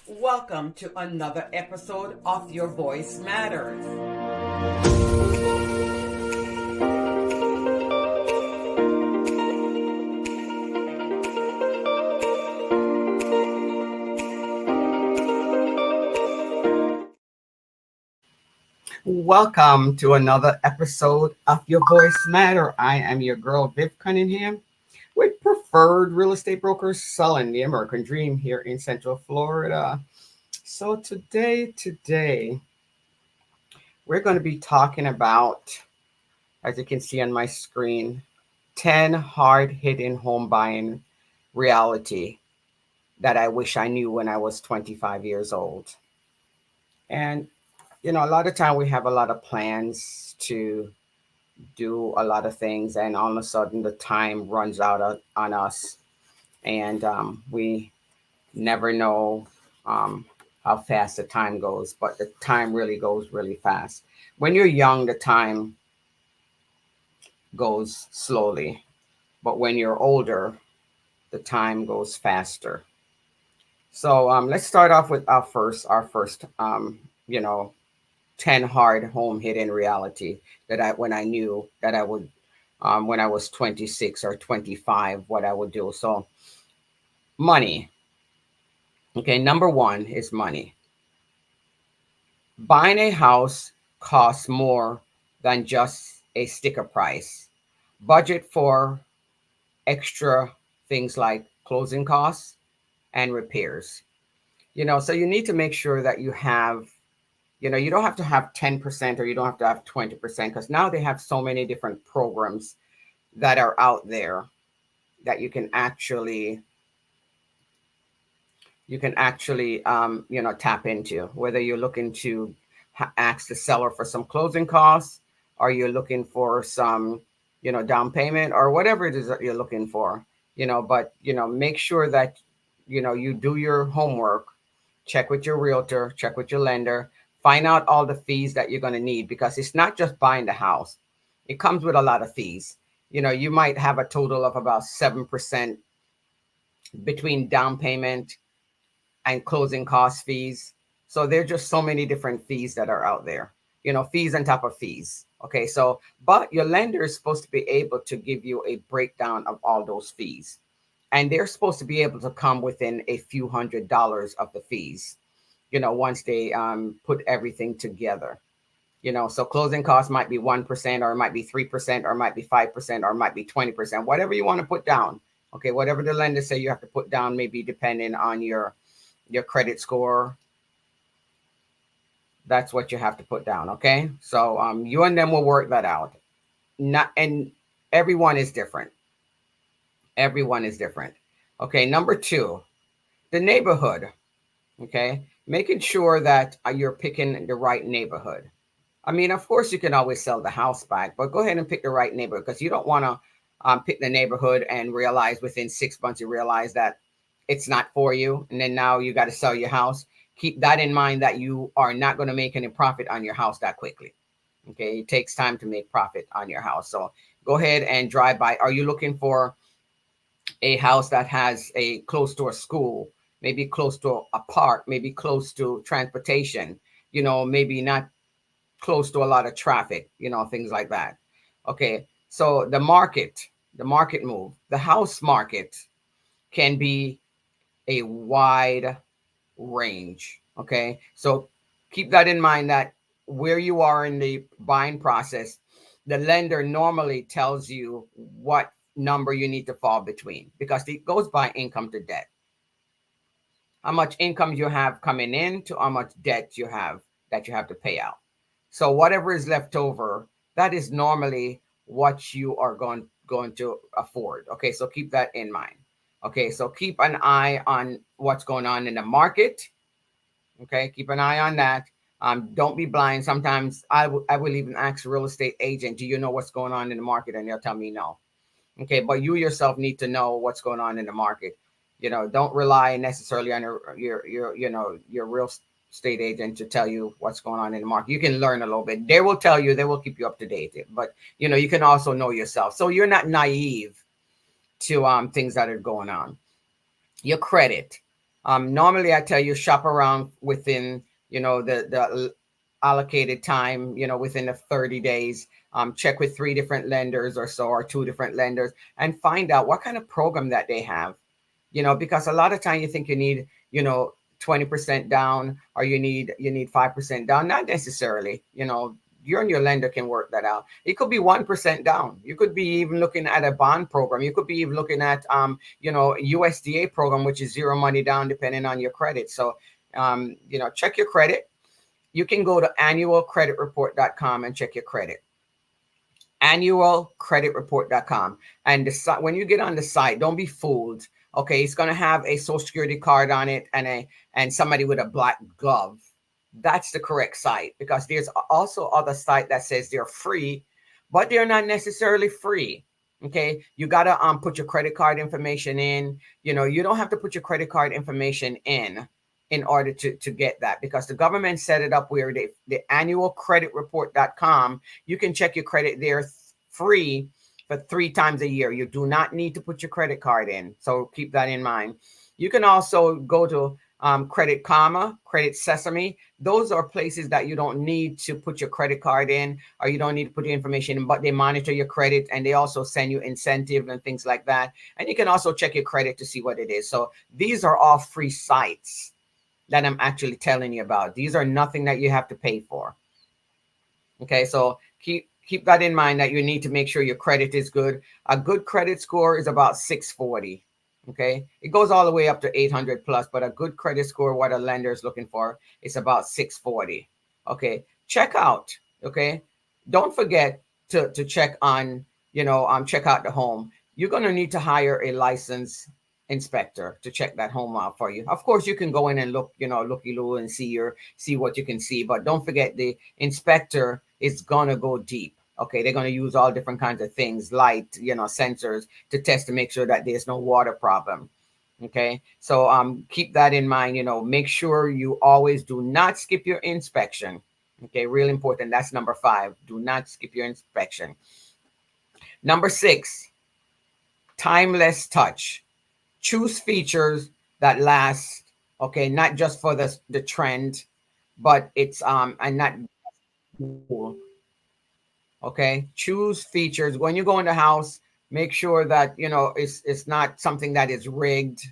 Welcome to another episode of Your Voice Matters. Welcome to another episode of Your Voice Matter. I am your girl, Viv Cunningham, with Preferred Real Estate Brokers selling the American Dream here in Central Florida. So today, we're going to be talking about, as you can see on my screen, 10 hard-hitting home buying reality that I wish I knew when I was 25 years old. And, a lot of time we have a lot of plans to do a lot of things, and all of a sudden the time runs out on us, and we never know how fast the time goes, but the time really goes really fast. When you're young, the time goes slowly, but when you're older, the time goes faster. So let's start off with our first 10 hard home hidden reality that when I knew that I would, when I was 26 or 25, what I would do. So money. Okay, number one is money. Buying a house costs more than just a sticker price. Budget for extra things like closing costs and repairs. So you need to make sure that you have, you don't have to have 10% or you don't have to have 20%, because now they have so many different programs that are out there that you can actually tap into, whether you're looking to ask the seller for some closing costs, or you're looking for some down payment, or whatever it is that you're looking for. But make sure that you do your homework, check with your realtor, check with your lender, find out all the fees that you're going to need, because it's not just buying the house. It comes with a lot of fees. You might have a total of about 7% between down payment and closing cost fees. So there's just so many different fees that are out there, fees on top of fees. Okay, so, but your lender is supposed to be able to give you a breakdown of all those fees. And they're supposed to be able to come within a few $100s of the fees, once they put everything together. So closing costs might be 1%, or it might be 3%, or it might be 5%, or it might be 20%, whatever you want to put down. Okay, whatever the lender say you have to put down, maybe depending on your credit score. That's what you have to put down. Okay, so you and them will work that out. Not and everyone is different. Everyone is different. Okay, number two, the neighborhood. Okay, making sure that you're picking the right neighborhood. I mean, of course, you can always sell the house back, but go ahead and pick the right neighborhood, because you don't want to pick the neighborhood and realize within 6 months you realize that it's not for you, and then now you got to sell your house. Keep that in mind, that you are not going to make any profit on your house that quickly. Okay, it takes time to make profit on your house. So go ahead and drive by. Are you looking for a house that has a close to a school, maybe close to a park, maybe close to transportation, maybe not close to a lot of traffic, things like that. Okay, so the market move, the house market can be a wide range. Okay, so keep that in mind, that where you are in the buying process, the lender normally tells you what number you need to fall between, because it goes by income to debt. How much income you have coming in to how much debt you have that you have to pay out. So whatever is left over, that is normally what you are going to afford. Okay, so keep that in mind. Okay, so keep an eye on what's going on in the market. Okay, keep an eye on that. Don't be blind. Sometimes I will even ask a real estate agent, do you know what's going on in the market? And they'll tell me no. Okay, but you yourself need to know what's going on in the market. Don't rely necessarily on your real estate agent to tell you what's going on in the market. You can learn a little bit. They will tell you, they will keep you up to date. But you can also know yourself. So you're not naive to things that are going on. Your credit. Normally, I tell you shop around within, the allocated time, within the 30 days. Check with three different lenders or so, or two different lenders, and find out what kind of program that they have. Because a lot of time you think you need, 20% down, or you need 5% down. Not necessarily. You and your lender can work that out. It could be 1% down. You could be even looking at a bond program. You could be even looking at USDA program, which is zero money down, depending on your credit. So check your credit. You can go to annualcreditreport.com and check your credit. Annualcreditreport.com. And when you get on the site, don't be fooled. Okay, it's going to have a social security card on it, and somebody with a black glove. That's the correct site, because there's also other site that says they're free, but they're not necessarily free. Okay, you got to put your credit card information in. You don't have to put your credit card information in order to get that, because the government set it up where the annualcreditreport.com, you can check your credit there free for 3 times a year. You do not need to put your credit card in. So keep that in mind. You can also go to Credit Karma, Credit Sesame. Those are places that you don't need to put your credit card in, or you don't need to put your information in, but they monitor your credit, and they also send you incentive and things like that. And you can also check your credit to see what it is. So these are all free sites that I'm actually telling you about. These are nothing that you have to pay for. Okay, so keep that in mind, that you need to make sure your credit is good. A good credit score is about 640. Okay, it goes all the way up to 800 plus, but a good credit score, what a lender is looking for, is about 640. Okay, check out. Okay, don't forget to check on, check out the home. You're going to need to hire a licensed inspector to check that home out for you. Of course, you can go in and look, looky loo, and see what you can see, but don't forget, the inspector is gonna go deep. Okay, they're gonna use all different kinds of things, light, sensors, to test to make sure that there's no water problem. Okay, so keep that in mind. Make sure you always do not skip your inspection. Okay, real important. That's number 5. Do not skip your inspection. Number 6, timeless touch. Choose features that last. Okay, not just for the trend, but it's and not cool. Okay, choose features when you go in the house. Make sure that it's not something that is rigged.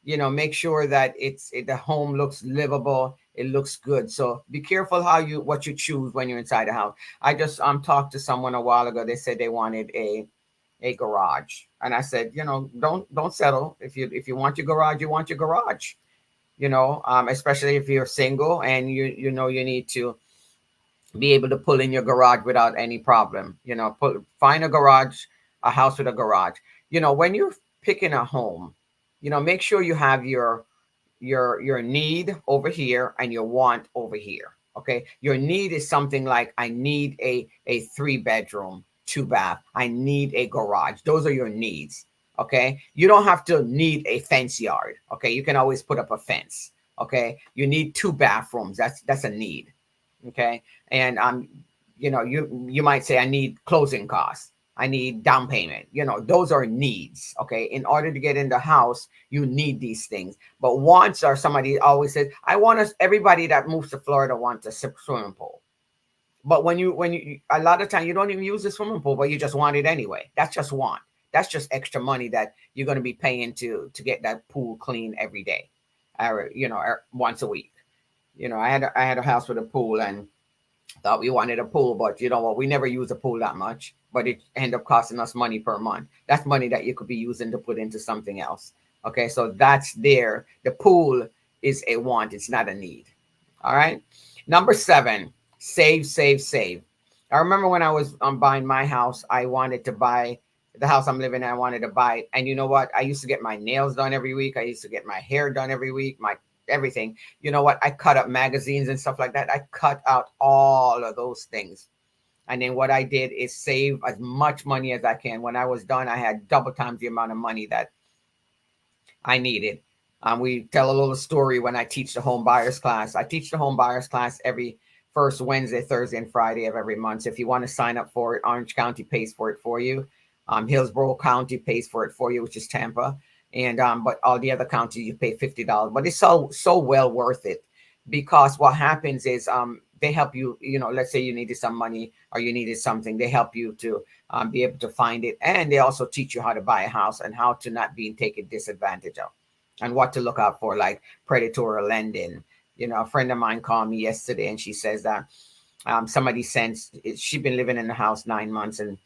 Make sure that the home looks livable, it looks good. So be careful what you choose when you're inside the house. I just talked to someone a while ago. They said they wanted a garage, and I said, don't settle. If you want your garage, you want your garage. Especially if you're single and you need to be able to pull in your garage without any problem. Find a house with a garage. When you're picking a home, make sure you have your need over here and your want over here. Okay, your need is something like, I need a 3-bedroom, 2-bath. I need a garage. Those are your needs. Okay, you don't have to need a fence yard. Okay, you can always put up a fence. Okay, you need 2 bathrooms. That's a need. Okay, and you might say, I need closing costs, I need down payment. Those are needs. Okay, in order to get in the house, you need these things. But wants are, somebody always says, I want us, everybody that moves to Florida wants a swimming pool. But when you a lot of time, you don't even use the swimming pool, but you just want it anyway. That's just want. That's just extra money that you're going to be paying to get that pool clean every day, or once a week. I had a house with a pool, and thought we wanted a pool, but you know what? We never use a pool that much, but it ended up costing us money per month. That's money that you could be using to put into something else. Okay, so that's there. The pool is a want, it's not a need. All right. Number 7, save, save, save. I remember when I was buying my house, I wanted to buy the house I'm living in. I wanted to buy it. And you know what? I used to get my nails done every week. I used to get my hair done every week, my everything. You know what? I cut up magazines and stuff like that. I cut out all of those things. And then what I did is save as much money as I can. When I was done, I had double times the amount of money that I needed. We tell a little story when I teach the home buyers class. I teach the home buyers class every first Wednesday, Thursday, and Friday of every month. So if you want to sign up for it, Orange County pays for it for you. Hillsborough County pays for it for you, which is Tampa. And but all the other counties you pay $50. But it's so well worth it, because what happens is they help you. Let's say you needed some money or you needed something, they help you to be able to find it, and they also teach you how to buy a house and how to not be taken disadvantage of, and what to look out for, like predatory lending. A friend of mine called me yesterday, and she says that somebody sends. She's been living in the house 9 months, and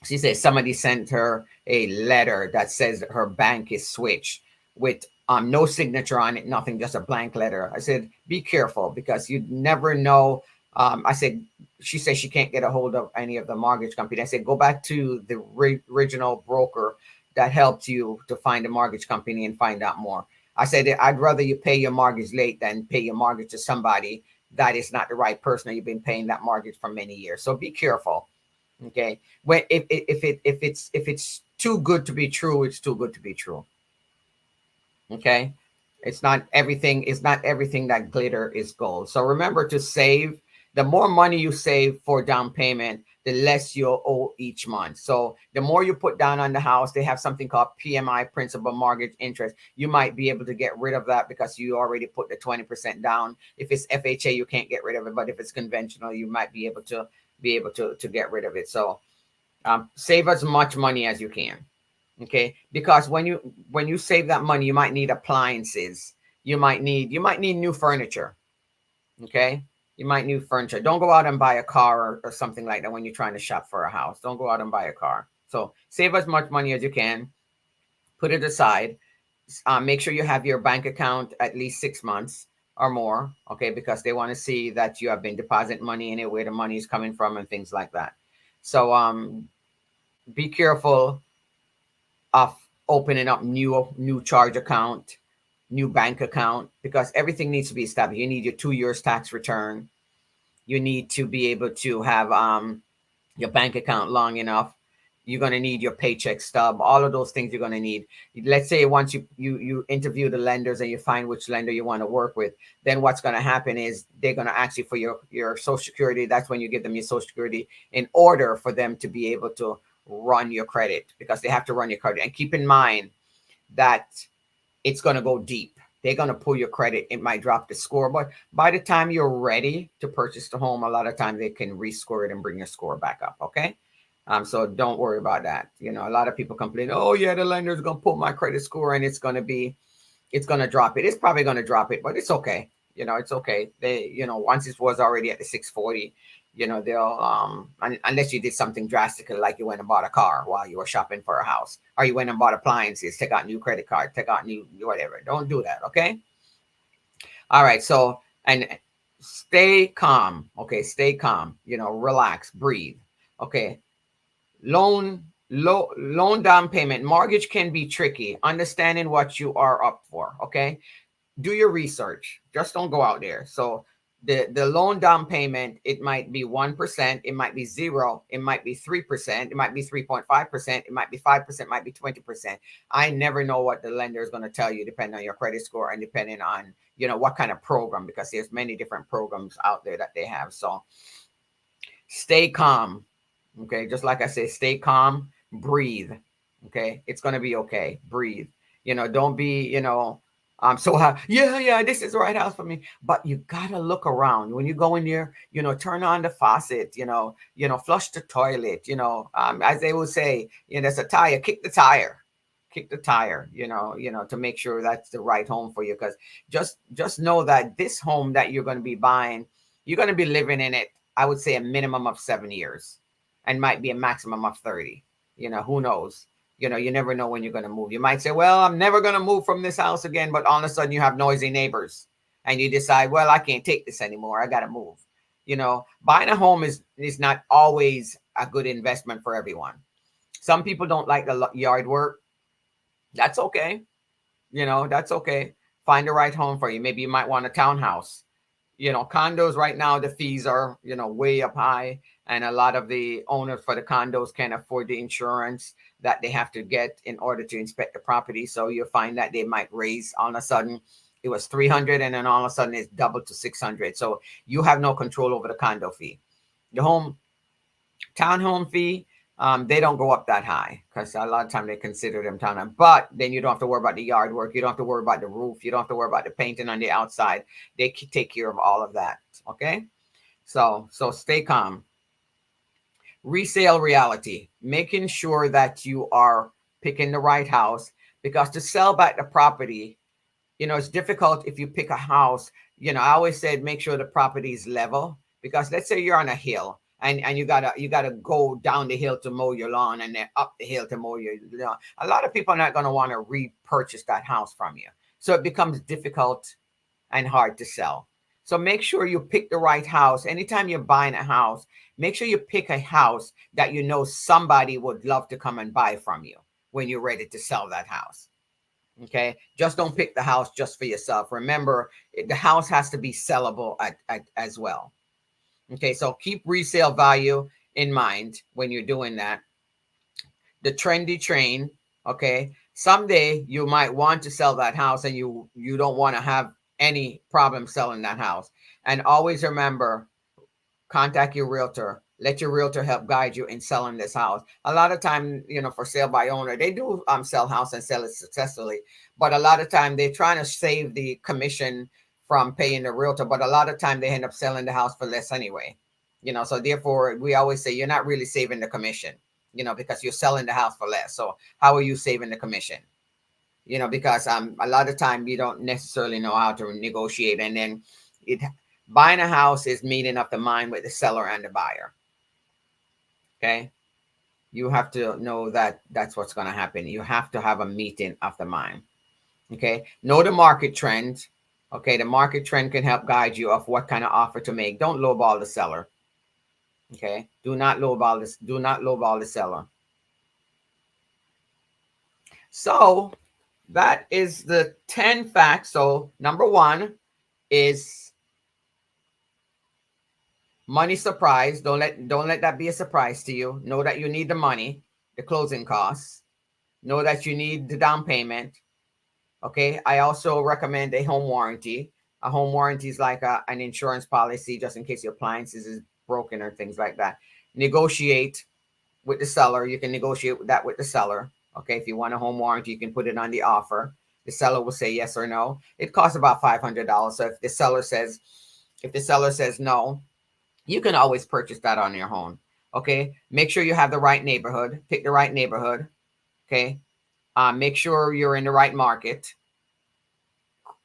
she said somebody sent her a letter that says her bank is switched with no signature on it, nothing, just a blank letter. I said, be careful, because you never know. I said, she said she can't get a hold of any of the mortgage company. I said, go back to the original broker that helped you to find a mortgage company and find out more. I said, I'd rather you pay your mortgage late than pay your mortgage to somebody that is not the right person, or you've been paying that mortgage for many years. So be careful. Okay. When if it's too good to be true, it's too good to be true. Okay. It's not everything that glitter is gold. So remember to save. The more money you save for down payment, the less you'll owe each month. So the more you put down on the house, they have something called PMI, principal mortgage interest. You might be able to get rid of that because you already put the 20% down. If it's FHA, you can't get rid of it, but if it's conventional, you might be able to get rid of it. So save as much money as you can. Okay, because when you save that money, you might need appliances. You might need new furniture. Okay, you might need furniture. Don't go out and buy a car, or something like that when you're trying to shop for a house. Don't go out and buy a car. So save as much money as you can. Put it aside. Make sure you have your bank account at least 6 months or more. Okay, because they want to see that you have been depositing money in it, where the money is coming from, and things like that. So be careful of opening up new charge account, new bank account, because everything needs to be established. You need your 2 years tax return. You need to be able to have your bank account long enough. You're going to need your paycheck stub. All of those things you're going to need. Let's say once you interview the lenders and you find which lender you want to work with, then what's going to happen is they're going to ask you for your social security. That's when you give them your social security, in order for them to be able to run your credit, because they have to run your credit. And keep in mind that it's going to go deep. They're going to pull your credit. It might drop the score, but by the time you're ready to purchase the home, a lot of time they can rescore it and bring your score back up. Okay. So don't worry about that. A lot of people complain, oh yeah, the lender's going to pull my credit score and it's going to drop it. It's probably going to drop it, but it's okay. It's okay. Once it was already at the 640, they'll unless you did something drastic, like you went and bought a car while you were shopping for a house, or you went and bought appliances, take out new credit card, take out new whatever. Don't do that. Okay. All right. So, and stay calm. Okay. Stay calm. Relax, breathe. Okay. Loan down payment. Mortgage can be tricky. Understanding what you are up for. Okay. Do your research. Just don't go out there. So the loan down payment, it might be 1%, it might be zero, it might be 3%, it might be 3.5%, it might be 5%, it might be 20%. I never know what the lender is going to tell you, depending on your credit score and depending on what kind of program, because there's many different programs out there that they have. So stay calm. Okay, just like I say, stay calm, breathe. Okay, it's gonna be okay. Breathe. Don't be, so yeah, this is the right house for me. But you gotta look around when you go in there. Turn on the faucet. Flush the toilet. As they will say, there's a tire. Kick the tire. Kick the tire. To make sure that's the right home for you. Because just know that this home that you're going to be buying, you're going to be living in it. I would say a minimum of 7 years, and might be a maximum of 30. Who knows? You never know when you're going to move. You might say, well, I'm never going to move from this house again. But all of a sudden you have noisy neighbors and you decide, well, I can't take this anymore. I got to move. Buying a home is not always a good investment for everyone. Some people don't like the yard work. That's okay. That's okay. Find the right home for you. Maybe you might want a townhouse. Condos right now, the fees are, way up high. And a lot of the owners for the condos can't afford the insurance that they have to get in order to inspect the property. So you'll find that they might raise, all of a sudden it was 300 and then all of a sudden it's doubled to 600. So you have no control over the condo fee. The townhome fee, They don't go up that high because a lot of time they consider them townhouse. But then you don't have to worry about the yard work. You don't have to worry about the roof. You don't have to worry about the painting on the outside. They take care of all of that. Okay. So stay calm. Resale reality, making sure that you are picking the right house, because to sell back the property, it's difficult if you pick a house. I always said make sure the property is level, because let's say you're on a hill and you gotta go down the hill to mow your lawn and then up the hill to mow your lawn. A lot of people are not going to want to repurchase that house from you. So it becomes difficult and hard to sell. So make sure you pick the right house. Anytime you're buying a house, make sure you pick a house that somebody would love to come and buy from you when you're ready to sell that house. Okay. Just don't pick the house just for yourself. Remember, the house has to be sellable as well. Okay. So keep resale value in mind when you're doing that. The trendy train. Okay. Someday you might want to sell that house and you don't want to have any problem selling that house. And always remember, contact your realtor. Let your realtor help guide you in selling this house. A lot of time, for sale by owner, they do sell house and sell it successfully. But a lot of time they're trying to save the commission from paying the realtor. But a lot of time they end up selling the house for less anyway. So therefore we always say you're not really saving the commission, because you're selling the house for less. So how are you saving the commission? Because a lot of time you don't necessarily know how to negotiate, and then it buying a house is meeting up the mind with the seller and the buyer. Okay, you have to know that that's what's going to happen. You have to have a meeting of the mind. Okay, know the market trend. Okay, the market trend can help guide you of what kind of offer to make. Don't lowball the seller. Okay, do not lowball this. Do not lowball the seller. So that is the 10 facts. So number one is money surprise. Don't let that be a surprise to you. Know that you need the money, the closing costs. Know that you need the down payment. Okay. I also recommend a home warranty. A home warranty is like an insurance policy just in case your appliances is broken or things like that. Negotiate with the seller. You can negotiate that with the seller. Okay. If you want a home warranty, you can put it on the offer. The seller will say yes or no. It costs about $500. So if the seller says no, you can always purchase that on your own. Okay. Make sure you have the right neighborhood. Pick the right neighborhood. Okay. Make sure you're in the right market.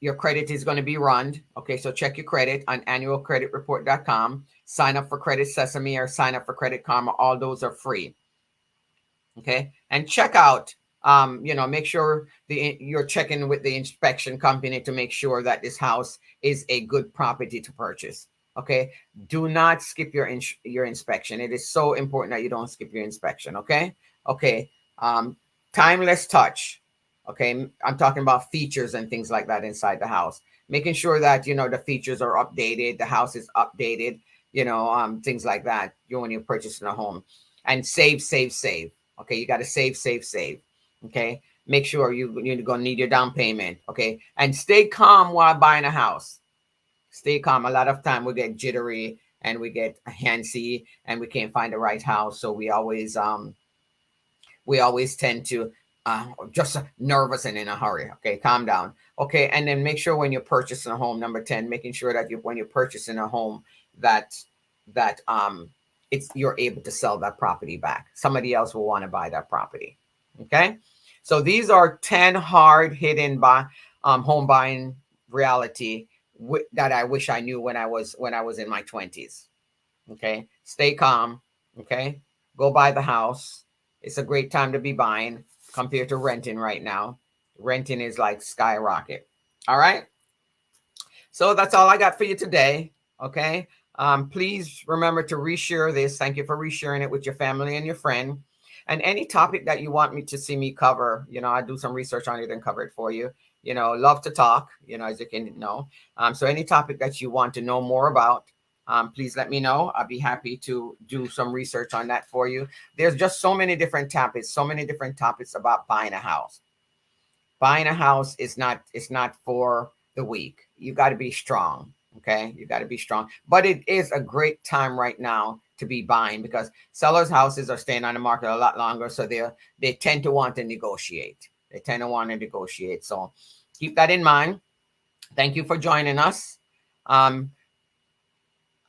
Your credit is going to be run. Okay. So check your credit on annualcreditreport.com. Sign up for Credit Sesame or sign up for Credit Karma. All those are free. Okay. And check out, make sure you're checking with the inspection company to make sure that this house is a good property to purchase. Okay. Do not skip your inspection. It is so important that you don't skip your inspection. Okay. Okay. Timeless touch. Okay. I'm talking about features and things like that inside the house. Making sure that, the features are updated. The house is updated, things like that. When you're purchasing a home. And save, save, save. Okay. You got to save, save, save. Okay. Make sure you're going to need your down payment. Okay. And stay calm while buying a house. Stay calm. A lot of time we get jittery and we get handsy and we can't find the right house. So we always tend to just nervous and in a hurry. Okay, calm down. Okay, and then make sure when you're purchasing a home, number 10, making sure that when you're purchasing a home that you're able to sell that property back. Somebody else will want to buy that property. Okay, so these are 10 hard hitting by home buying reality that I wish I knew when I was in my 20s. Okay, stay calm. Okay, go buy the house. It's a great time to be buying compared to renting right now. Renting is like skyrocket. All right. So that's all I got for you today. Okay. Please remember to reshare this. Thank you for resharing it with your family and your friend. And any topic that you want me to see me cover, I do some research on it and cover it for you. Love to talk, as you can know. So any topic that you want to know more about, please let me know. I'll be happy to do some research on that for you. There's just so many different topics about buying a house. Buying a house is not for the weak. You got to be strong. Okay. You got to be strong, but it is a great time right now to be buying, because sellers' houses are staying on the market a lot longer, so they tend to want to negotiate. They tend to want to negotiate. So keep that in mind. Thank you for joining us. Um,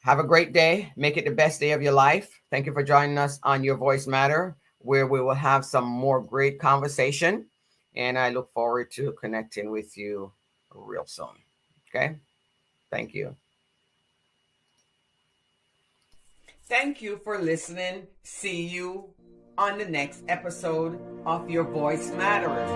have a great day. Make it the best day of your life. Thank you for joining us on Your Voice Matter, where we will have some more great conversation. And I look forward to connecting with you real soon. Okay? Thank you. Thank you for listening. See you on the next episode of Your Voice Matters.